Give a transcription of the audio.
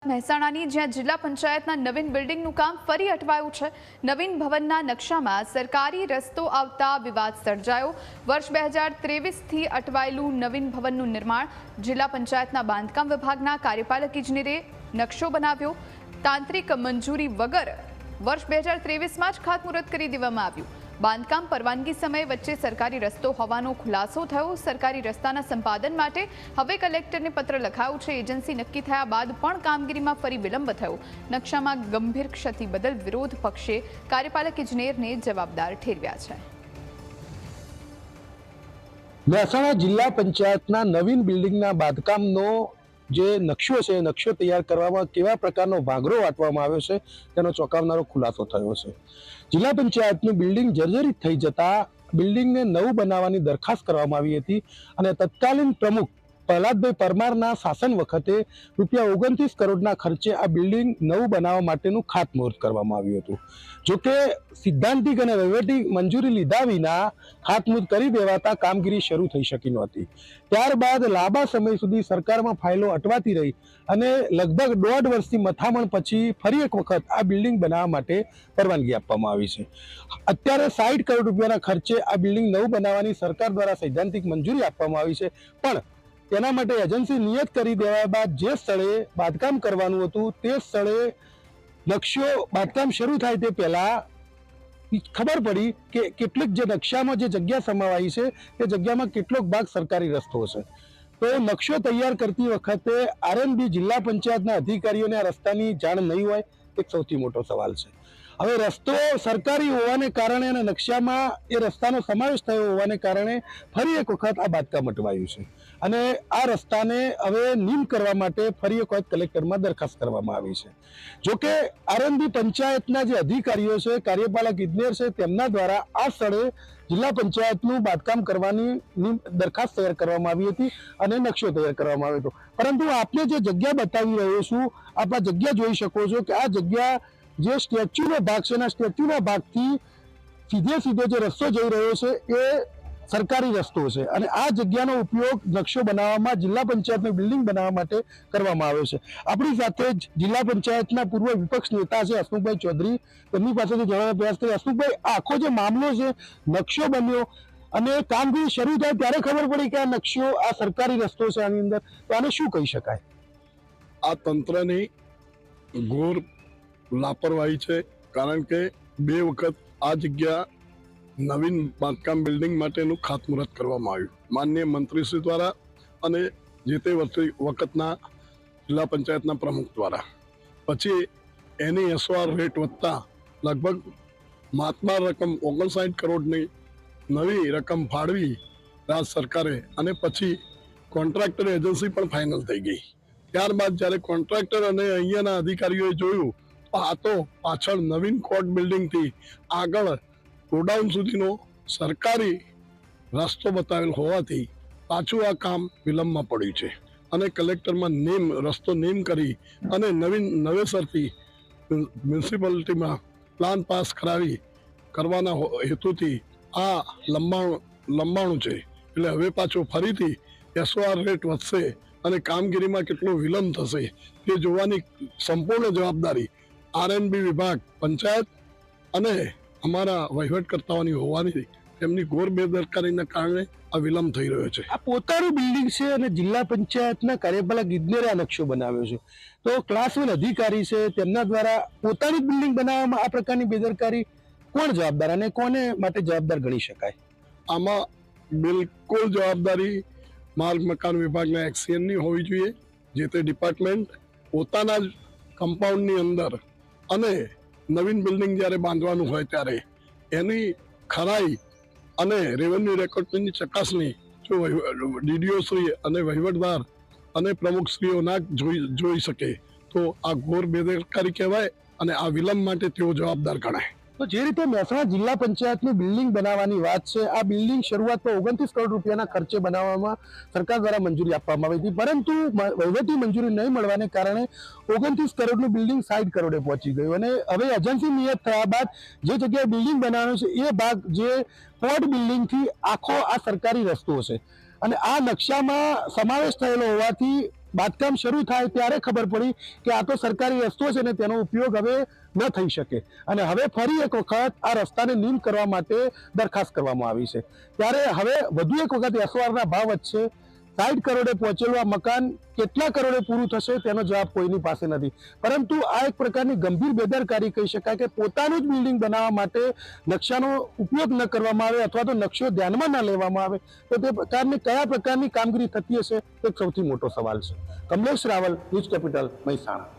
મહેસાણાની જ્યાં જિલ્લા પંચાયતના નવીન બિલ્ડિંગનું કામ ફરી અટવાયું છે। નવીન ભવનના નકશામાં સરકારી રસ્તો આવતા વિવાદ સર્જાયો। વર્ષ 2023થી અટવાયેલું નવીન ભવનનું નિર્માણ જિલ્લા પંચાયતના બાંધકામ વિભાગના કાર્યપાલક ઇજનેરે નકશો બનાવ્યો। તાંત્રિક મંજૂરી વગર વર્ષ 2023માં જ ખાતમુહૂર્ત કરી દેવામાં આવ્યું। બાંધકામ પરવાનગી સમય વચ્ચે સરકારી રસ્તો હોવાનો ખુલાસો થયો। સરકારી રસ્તાના સંપાદન માટે હવે કલેક્ટરને પત્ર લખાયો છે। એજન્સી નક્કી થયા બાદ પણ કામગીરીમાં ફરી વિલંબ થયો। નકશામાં ગંભીર ક્ષતિ બદલ વિરોધ પક્ષે કાર્યપાલક ઇજનેરને જવાબદાર ઠેરવ્યા છે। મહેસાણા જિલ્લા પંચાયતના નવીન બિલ્ડિંગના બાંધકામનો જે નકશો છે નકશો તૈયાર કરવામાં કેવા પ્રકારનો ભાગરો વાટવામાં આવ્યો છે તેનો ચોંકાવનારો ખુલાસો થયો છે। જિલ્લા પંચાયતનું બિલ્ડિંગ જર્જરિત થઈ જતા બિલ્ડિંગને નવું બનાવવાની દરખાસ્ત કરવામાં આવી હતી અને તત્કાલીન પ્રમુખ પ્રહલાદભાઈ પરમારના શાસન વખતે ₹29 કરોડના ખર્ચે આ બિલ્ડિંગ નવું બનાવવા માટેનું ખાતમુહૂર્ત કરવામાં આવ્યું હતું। જોકે સિદ્ધાંતિક અને વહીવટી મંજૂરી લીધા વિના ખાતમુહૂર્ત કરી દેવાતા કામગીરી શરૂ થઈ શકી નહોતી। ત્યારબાદ લાંબા સમય સુધી સરકારમાં ફાઇલો અટવાતી રહી અને લગભગ 1.5 વર્ષથી મથામણ પછી ફરી એક વખત આ બિલ્ડિંગ બનાવવા માટે પરવાનગી આપવામાં આવી છે। અત્યારે ₹60 કરોડ ખર્ચે આ બિલ્ડિંગ નવું બનાવવાની સરકાર દ્વારા સૈદ્ધાંતિક મંજૂરી આપવામાં આવી છે, પણ તેના માટે એજન્સી નિયત કરી દેવા બાદ જે સ્થળે બાંધકામ કરવાનું હતું તે સ્થળે નકશો બાંધકામ શરૂ થાય તે પહેલા ખબર પડી કે કેટલીક જે નકશામાં જે જગ્યા સમાવાઈ છે તે જગ્યામાં કેટલોક ભાગ સરકારી રસ્તો છે। તો નકશો તૈયાર કરતી વખતે આરએનબી જિલ્લા પંચાયતના અધિકારીઓને આ રસ્તાની જાણ નહીં હોય એક સૌથી મોટો સવાલ છે। હવે રસ્તો સરકારી હોવાને કારણે અને નકશામાં એ રસ્તાનો સમાવેશ થયો હોવાને કારણે ફરી એક વખત આ બાંધકામ અટવાયું છે અને આ રસ્તાને હવે નીમ કરવા માટે ફરી એક વખત કલેક્ટરમાં દરખાસ્ત કરવામાં આવી છે। જોકે આરએનબી પંચાયતના જે અધિકારીઓ છે કાર્યપાલક ઇજનેર છે તેમના દ્વારા આ સ્થળે જિલ્લા પંચાયતનું બાંધકામ કરવાની દરખાસ્ત તૈયાર કરવામાં આવી હતી અને નકશો તૈયાર કરવામાં આવ્યો હતો, પરંતુ આપને જે જગ્યા બતાવી રહ્યો છું આપ આ જગ્યા જોઈ શકો છો કે આ જગ્યા જે સ્ટેચ્યુનો ભાગ છે એના સ્ટેચ્યુના ભાગથી સીધો જે રસ્તો જઈ રહ્યો છે એ સરકારી રસ્તો છે અને આ જગ્યાનો ઉપયોગ નકશો બનાવવામાં જિલ્લા પંચાયતનું બિલ્ડિંગ બનાવવા માટે કરવામાં આવ્યો છે। આપણી સાથે જ જિલ્લા પંચાયતના પૂર્વ વિપક્ષ નેતા છે હસમુખભાઈ ચૌધરી, તેમની પાસેથી જાણવાનો પ્રયાસ કરીએ। હસમુખભાઈ, આખો જે મામલો છે નકશો બન્યો અને કામગીરી શરૂ થાય ત્યારે ખબર પડી કે આ નકશો આ સરકારી રસ્તો છે આની અંદર, તો આને શું કહી શકાય? આ તંત્રની ઘોર લાપરવાહી છે, કારણ કે 2 વખત આ જગ્યા નવીન બાંધકામ બિલ્ડિંગ માટેનું ખાતમુહૂર્ત કરવામાં આવ્યું માનનીય મંત્રીશ્રી દ્વારા અને જે તે વખતના જિલ્લા પંચાયતના પ્રમુખ દ્વારા। પછી એની એસઓઆર રેટ વધતા લગભગ માતબાર રકમ 59 કરોડની નવી રકમ ફાળવી રાજ્ય સરકારે અને પછી કોન્ટ્રાક્ટર એજન્સી પણ ફાઇનલ થઈ ગઈ। ત્યારબાદ જ્યારે કોન્ટ્રાક્ટર અને અહીંયાના અધિકારીઓએ જોયું આ તો પાછળ નવીન કોર્ટ બિલ્ડિંગથી આગળ ગોડાઉન સુધીનો સરકારી રસ્તો બતાવેલ હોવાથી પાછું આ કામ વિલંબમાં પડ્યું છે અને કલેક્ટરમાં રસ્તો નેમ કરી અને નવેસરથી મ્યુનિસિપાલિટીમાં પ્લાન પાસ કરવાના હેતુથી આ લંબાણું છે। એટલે હવે પાછું ફરીથી એસઓઆર રેટ વધશે અને કામગીરીમાં કેટલો વિલંબ થશે તે જોવાની સંપૂર્ણ જવાબદારી આરએનબી વિભાગ, પંચાયત અને અમારા વહીવટકર્તાઓની હોવાની તેમની ઘોર બેદરકારીના કારણે આ વિલંબ થઈ રહ્યો છે। આ પોતાનું બિલ્ડિંગ છે અને જિલ્લા પંચાયતના કાર્યપાલક ઇજનેરે આ નકશો બનાવ્યો છે, તો ક્લાસ 1 અધિકારી છે તેમના દ્વારા પોતાની બિલ્ડિંગ બનાવવામાં આ પ્રકારની બેદરકારી કોણ જવાબદાર અને કોને માટે જવાબદાર ગણી શકાય? આમાં બિલકુલ જવાબદારી માર્ગ મકાન વિભાગના એક્સિયનની હોવી જોઈએ। જે તે ડિપાર્ટમેન્ટ પોતાના જ કમ્પાઉન્ડની અંદર અને નવીન બિલ્ડિંગ જ્યારે બાંધવાનું હોય ત્યારે એની ખરાઈ અને રેવન્યુ રેકોર્ડની ચકાસણી જો ડીડીઓ શ્રી અને વહીવટદાર અને પ્રમુખશ્રીઓ ના જોઈ શકે તો આ ઘોર બેદરકારી કહેવાય અને આ વિલંબ માટે તેઓ જવાબદાર ગણાય। તો જે રીતે મહેસાણા જિલ્લા પંચાયતની બિલ્ડિંગ બનાવવાની વાત છે, આ બિલ્ડિંગ શરૂઆતમાં ₹29 કરોડના ખર્ચે બનાવવામાં સરકાર દ્વારા મંજૂરી આપવામાં આવી હતી, પરંતુ વહીવટી મંજૂરી નહીં મળવાને કારણે 29 કરોડનું બિલ્ડિંગ 60 કરોડે પહોંચી ગયું અને હવે એજન્સી નિયત થયા બાદ જે જગ્યાએ બિલ્ડિંગ બનાવવાનું છે એ ભાગ જે પોર્ટ બિલ્ડિંગથી આખો આ સરકારી રસ્તો છે અને આ નકશામાં સમાવેશ થયેલો હોવાથી બાંધકામ શરૂ થાય ત્યારે ખબર પડી કે આ તો સરકારી રસ્તો છે ને તેનો ઉપયોગ હવે ન થઈ શકે અને હવે ફરી એક વખત આ રસ્તાને નીમ કરવા માટે દરખાસ્ત કરવામાં આવી છે। ત્યારે હવે વધુ એક વખત એસઓઆરના ભાવ વધશે। 60 કરોડે પહોંચેલું આ મકાન કેટલા કરોડે પૂરું થશે તેનો જવાબ કોઈની પાસે નથી, પરંતુ આ એક પ્રકારની ગંભીર બેદરકારી કહી શકાય કે પોતાનું જ બિલ્ડિંગ બનાવવા માટે નકશાનો ઉપયોગ ન કરવામાં આવે અથવા તો નકશો ધ્યાનમાં ન લેવામાં આવે તો તે પ્રકારની કયા પ્રકારની કામગીરી થતી હશે તે સૌથી મોટો સવાલ છે। Kamlesh Raval, News Capital, Mehsana.